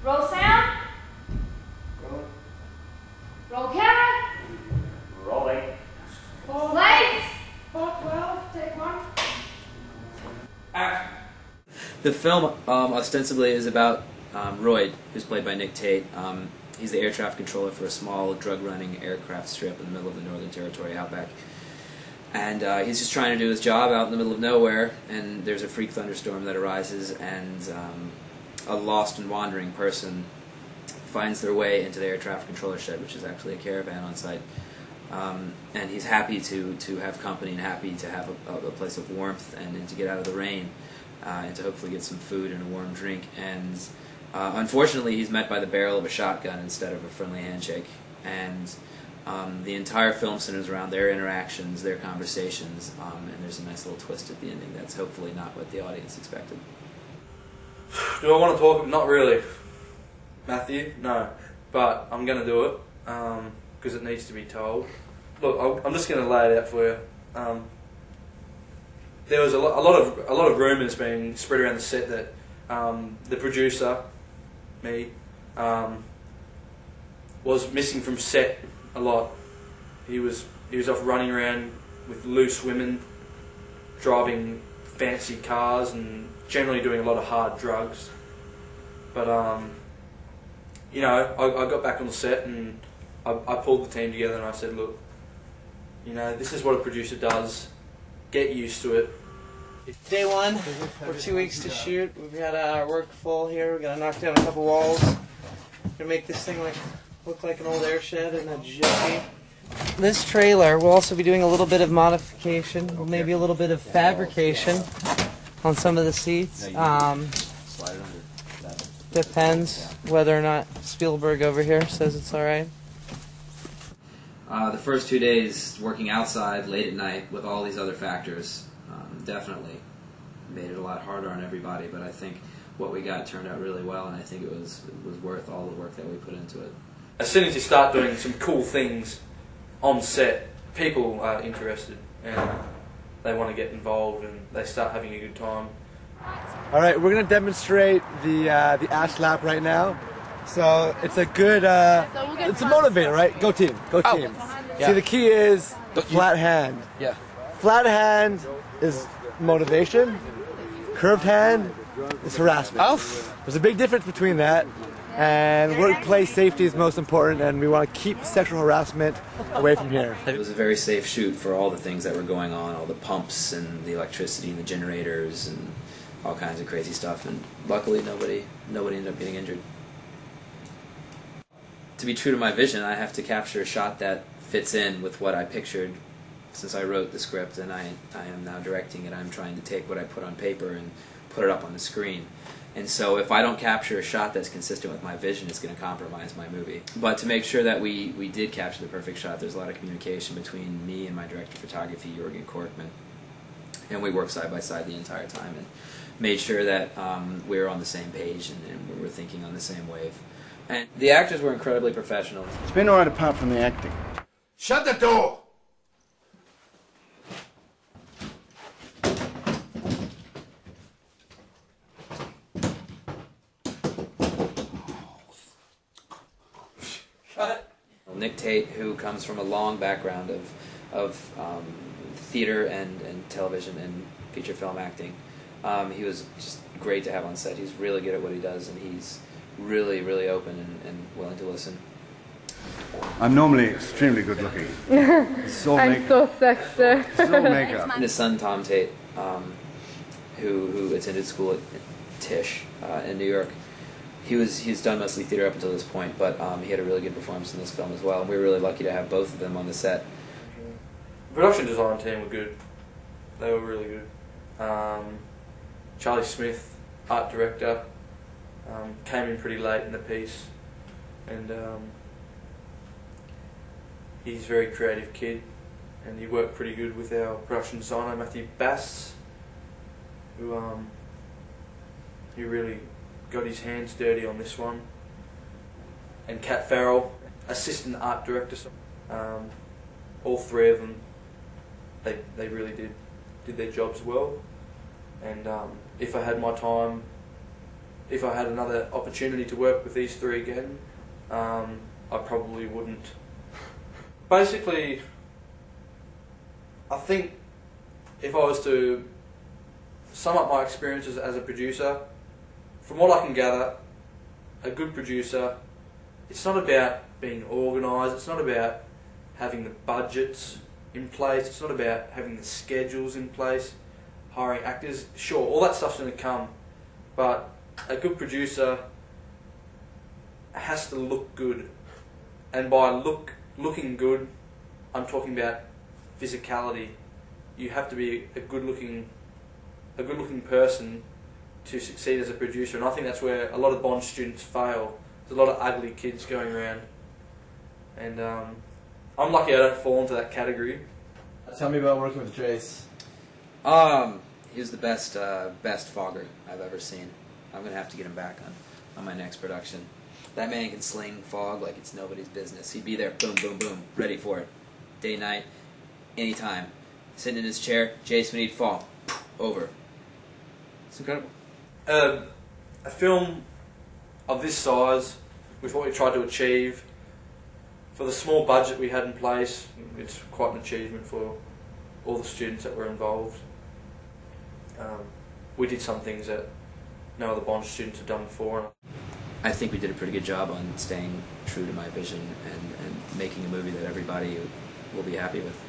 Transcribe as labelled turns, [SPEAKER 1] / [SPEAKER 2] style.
[SPEAKER 1] Roll sound.
[SPEAKER 2] Rolling.
[SPEAKER 1] Roll camera.
[SPEAKER 2] Rolling.
[SPEAKER 1] Lights. 412. Take one.
[SPEAKER 2] Action.
[SPEAKER 3] The film ostensibly is about Royd, who's played by Nick Tate. He's the air traffic controller for a small drug-running aircraft strip in the middle of the Northern Territory, outback. And he's just trying to do his job out in the middle of nowhere, and there's a freak thunderstorm that arises, and a lost and wandering person finds their way into the air traffic controller shed, which is actually a caravan on site. And he's happy to have company and happy to have a place of warmth and to get out of the rain and to hopefully get some food and a warm drink. And unfortunately, he's met by the barrel of a shotgun instead of a friendly handshake. And the entire film centers around their interactions, their conversations, and there's a nice little twist at the ending that's hopefully not what the audience expected.
[SPEAKER 4] Do I want to talk? Not really. Matthew? No. But I'm going to do it because it needs to be told. Look, I'm just going to lay it out for you. There was a lot of rumours being spread around the set that the producer, me, was missing from set a lot. He was off running around with loose women, driving fancy cars, and generally doing a lot of hard drugs. But you know, I got back on the set and I pulled the team together and I said, look, you know, this is what a producer does. Get used to it.
[SPEAKER 5] Day one, we're 2 weeks to shoot. We've got our work full here. We've got to knock down a couple walls. We're gonna make this thing look like an old air shed and a jetty. This trailer, we'll also be doing a little bit of modification, maybe a little bit of fabrication on some of the seats. Depends whether or not Spielberg over here says it's all right.
[SPEAKER 3] The first 2 days working outside late at night with all these other factors definitely made it a lot harder on everybody, but I think what we got turned out really well, and I think it was worth all the work that we put into it.
[SPEAKER 4] As soon as you start doing some cool things on set, people are interested and they want to get involved and they start having a good time.
[SPEAKER 2] All right, we're gonna demonstrate the ash lap right now. So it's a good, it's a motivator, right? Go team, go team.
[SPEAKER 5] Yeah.
[SPEAKER 2] See, the key is the flat hand.
[SPEAKER 5] Yeah.
[SPEAKER 2] Flat hand is motivation. Curved hand is harassment.
[SPEAKER 5] Oh.
[SPEAKER 2] There's a big difference between that. And workplace safety is most important, and we want to keep sexual harassment away from here.
[SPEAKER 3] It was a very safe shoot for all the things that were going on, all the pumps and the electricity and the generators and all kinds of crazy stuff, and luckily nobody ended up getting injured. To be true to my vision, I have to capture a shot that fits in with what I pictured since I wrote the script, and I am now directing it. I'm trying to take what I put on paper and put it up on the screen. And so if I don't capture a shot that's consistent with my vision, it's going to compromise my movie. But to make sure that we did capture the perfect shot, there's a lot of communication between me and my director of photography, Jürgen Korkman. And we worked side by side the entire time and made sure that we were on the same page and we were thinking on the same wave. And the actors were incredibly professional.
[SPEAKER 6] It's been alright apart from the acting.
[SPEAKER 7] Shut the door!
[SPEAKER 3] Nick Tate, who comes from a long background of theater and television and feature film acting, he was just great to have on set. He's really good at what he does, and he's really, really open and willing to listen.
[SPEAKER 6] I'm normally extremely good looking.
[SPEAKER 1] I'm so sexy.
[SPEAKER 6] It's all makeup.
[SPEAKER 3] And his son, Tom Tate, who attended school at Tisch in New York, he's done mostly theater up until this point, but he had a really good performance in this film as well, and we were really lucky to have both of them on the set.
[SPEAKER 4] The production design team were good. They were really good. Charlie Smith, art director, came in pretty late in the piece, and he's a very creative kid, and he worked pretty good with our production designer, Matthew Bass, who he really got his hands dirty on this one, and Kat Farrell, assistant art director. All three of them, they really did their jobs well, and if I had my time, if I had another opportunity to work with these three again, I probably wouldn't. Basically, I think if I was to sum up my experiences as a producer, from what I can gather, a good producer, it's not about being organised, it's not about having the budgets in place, it's not about having the schedules in place, hiring actors. Sure, all that stuff's going to come, but a good producer has to look good. And by looking good, I'm talking about physicality. You have to be a good looking person to succeed as a producer, and I think that's where a lot of Bond students fail. There's a lot of ugly kids going around, and I'm lucky I don't fall into that category.
[SPEAKER 2] Tell me about working with Jace.
[SPEAKER 3] He was the best fogger I've ever seen. I'm gonna have to get him back on my next production. That man can sling fog like it's nobody's business. He'd be there, boom, boom, boom, ready for it, day, night, anytime. Sitting in his chair, Jace, we need fog. Over. It's incredible.
[SPEAKER 4] A film of this size, with what we tried to achieve, for the small budget we had in place, it's quite an achievement for all the students that were involved. We did some things that no other Bond students have done before.
[SPEAKER 3] I think we did a pretty good job on staying true to my vision and making a movie that everybody will be happy with.